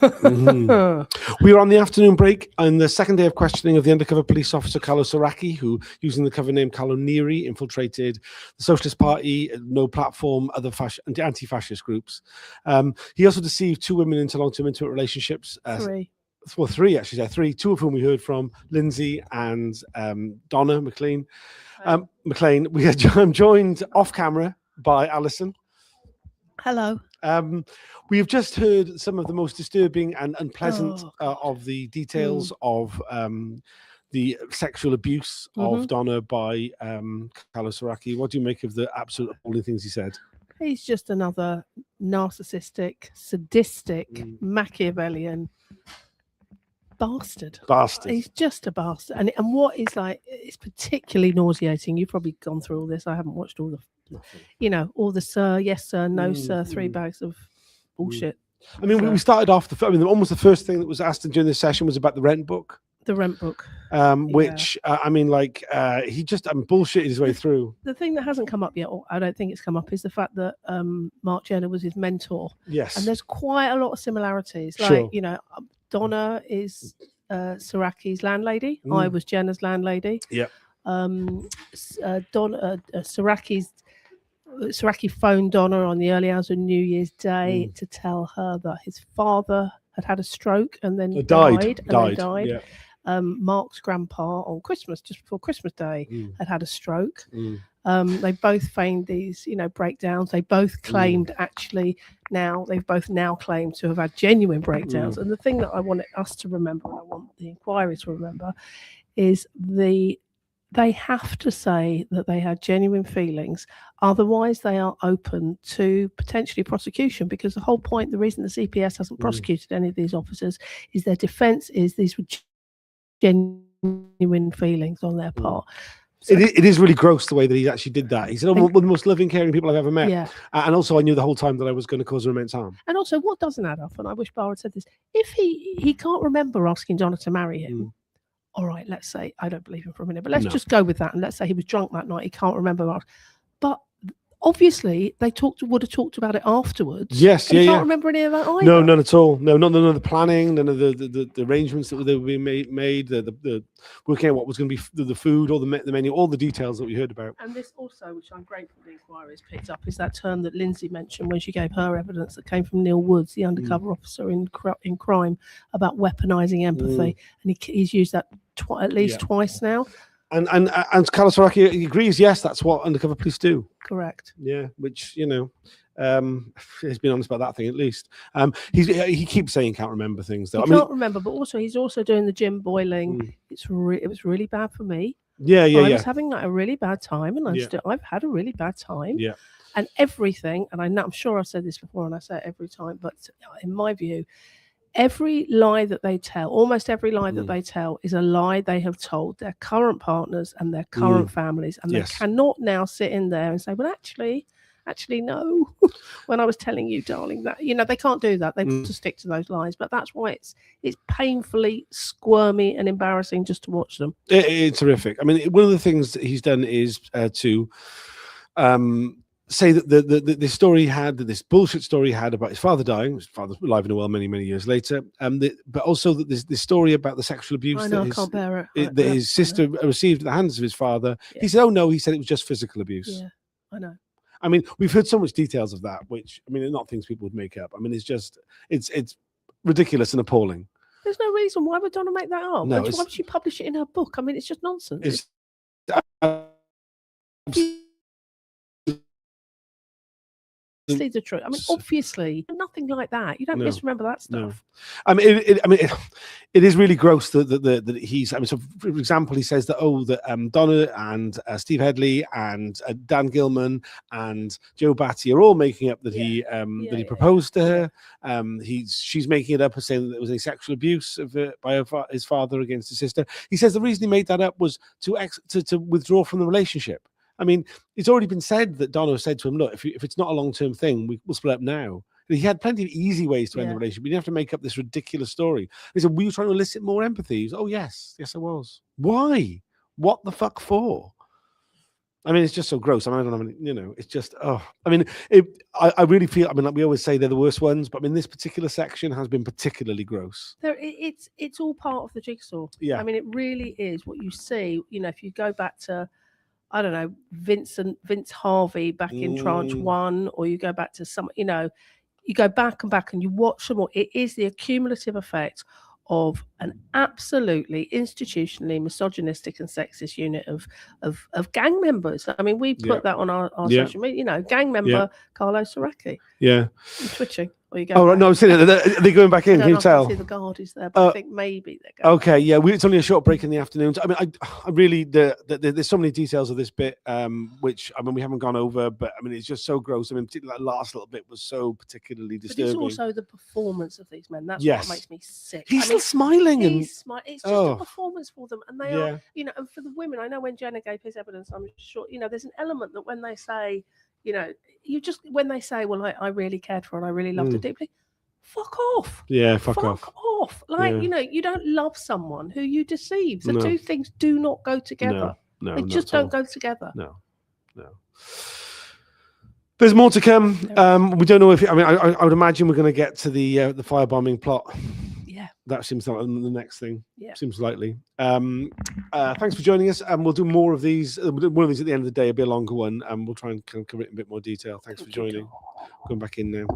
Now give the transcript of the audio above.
We were on the afternoon break on the second day of questioning of the undercover police officer Carlo Soracchi, who, using the cover name Carlo Neri, infiltrated the Socialist Party, No Platform, other anti-fascist groups. He also deceived two women into long-term intimate relationships. Three actually. Three. Two of whom we heard from, Lindsay and Donna McLean. McLean. We are joined off camera by Alison. Hello. We have just heard some of the most disturbing and unpleasant of the details of the sexual abuse of Donna by Carlo Soracchi. What do you make of the absolute appalling things he said? He's just another narcissistic, sadistic, Machiavellian bastard. He's just a bastard. And what is like, it's particularly nauseating. You've probably gone through all this. I haven't watched all the, all the sir, yes sir, no sir, 3 bags of bullshit. I mean, we started off, almost the first thing that was asked during this session was about the rent book. The rent book. Which, he just bullshitted his way through. The thing that hasn't come up yet, or I don't think it's come up, is the fact that Mark Jenner was his mentor. Yes. And there's quite a lot of similarities. Like, Donna is Soracchi's landlady. I was Jenner's landlady. Yeah. Soracchi phoned Donna on the early hours of New Year's Day to tell her that his father had a stroke and then died. Yeah. Mark's grandpa on Christmas, just before Christmas Day, had a stroke. They both feigned these, breakdowns. They both claimed they've both claimed to have had genuine breakdowns. And the thing that I want us to remember, and I want the inquiry to remember, is they have to say that they had genuine feelings. Otherwise, they are open to potentially prosecution, because the whole point, the reason the CPS hasn't prosecuted any of these officers is their defense is these were genuine feelings on their part. So, it is really gross the way that he actually did that. He said, one of the most loving, caring people I've ever met. Yeah. And also, I knew the whole time that I was going to cause her immense harm. And also, what doesn't add up, and I wish Bar had said this, if he can't remember asking Donna to marry him, all right, let's say, I don't believe him for a minute, but let's just go with that. And let's say he was drunk that night, he can't remember. But obviously, they would have talked about it afterwards. Yes, he can't remember any of that either. No, none at all. No, none of the planning, none of the arrangements that were being made, the working out what was going to be the food, or the menu, all the details that we heard about. And this also, which I'm grateful the inquiry has picked up, is that term that Lindsay mentioned when she gave her evidence that came from Neil Woods, the undercover officer in crime, about weaponizing empathy. And he's used that at least twice now. And Carlo Soracchi agrees, yes, that's what undercover police do. Correct. Yeah, which, he's been honest about that thing at least. He keeps saying he can't remember things, though. He can't remember, but also he's also doing the gym boiling. It was really bad for me. I was having a really bad time, and I've had a really bad time. Yeah. And everything, and I'm sure I've said this before, and I say it every time, but in my view, every lie that they tell, almost every lie that they tell, is a lie they have told their current partners and their current families. And they cannot now sit in there and say, well, actually, no, when I was telling you, darling, that, they can't do that. They've got to stick to those lies. But that's why it's painfully squirmy and embarrassing just to watch them. It's horrific. I mean, one of the things that he's done is to say that this story this bullshit story he had about his father dying, his father's alive and well many, many years later, but also that this story about the sexual abuse I can't bear it. That his sister received at the hands of his father. He said, oh no, he said it was just physical abuse. Yeah, I know. I mean, we've heard so much details of that, which, I mean, are not things people would make up. I mean, it's ridiculous and appalling. There's no reason. Why would Donna make that up? No, why would she publish it in her book? I mean, it's just nonsense. The truth. I mean, obviously, nothing like that. You don't misremember that stuff. No. I mean, it is really gross that he's. I mean, so for example, he says that Donna and Steve Headley and Dan Gilman and Joe Batty are all making up that he proposed to her. She's making it up and saying that there was any sexual abuse by his father against his sister. He says the reason he made that up was to withdraw from the relationship. I mean, it's already been said that Donna said to him, look, if it's not a long-term thing, we'll split up now. And he had plenty of easy ways to end the relationship. You didn't have to make up this ridiculous story. He said, were you trying to elicit more empathy? He was, oh, yes, I was. Why? What the fuck for? I mean, it's just so gross. I mean, I don't have any, you know, it's just, oh, I mean, I really feel, I mean, like we always say they're the worst ones, but I mean, this particular section has been particularly gross. It's all part of the jigsaw. Yeah. I mean, it really is what you see. You know, if you go back to, I don't know, Vince Harvey back in Tranche 1, or you go back to some, you know, you go back and you watch them all. It is the accumulative effect of an absolutely institutionally misogynistic and sexist unit of gang members. I mean, we put that on our social media. You know, gang member Carlo Soracchi. Yeah, I'm twitching. Or you go oh, right, no, I'm saying they're going back in. Can you tell? I see the guard is there, but I think maybe they're going. Okay, yeah, it's only a short break in the afternoon. I mean, I really there's so many details of this bit, which I mean we haven't gone over, but I mean it's just so gross. I mean, particularly that last little bit was so particularly disturbing. But it's also the performance of these men. That's what makes me sick. He's still smiling, it's just a performance for them, and they are, you know. And for the women, I know when Jenna gave his evidence, I'm sure, you know, there's an element that when they say, you know, when they say, well, I really cared for her and I really loved her deeply. Fuck off. Yeah, fuck off. Like, you know, you don't love someone who you deceive. The two things do not go together. No, they just don't go together. No. There's more to come. We don't know if I mean I would imagine we're going to get to the firebombing plot. Yeah. That seems like the next thing. Yeah. Seems likely. Thanks for joining us, and we'll do more of these. One of these at the end of the day, it'll be a longer one, and we'll try and cover it in a bit more detail. Thanks for joining. Going back in now.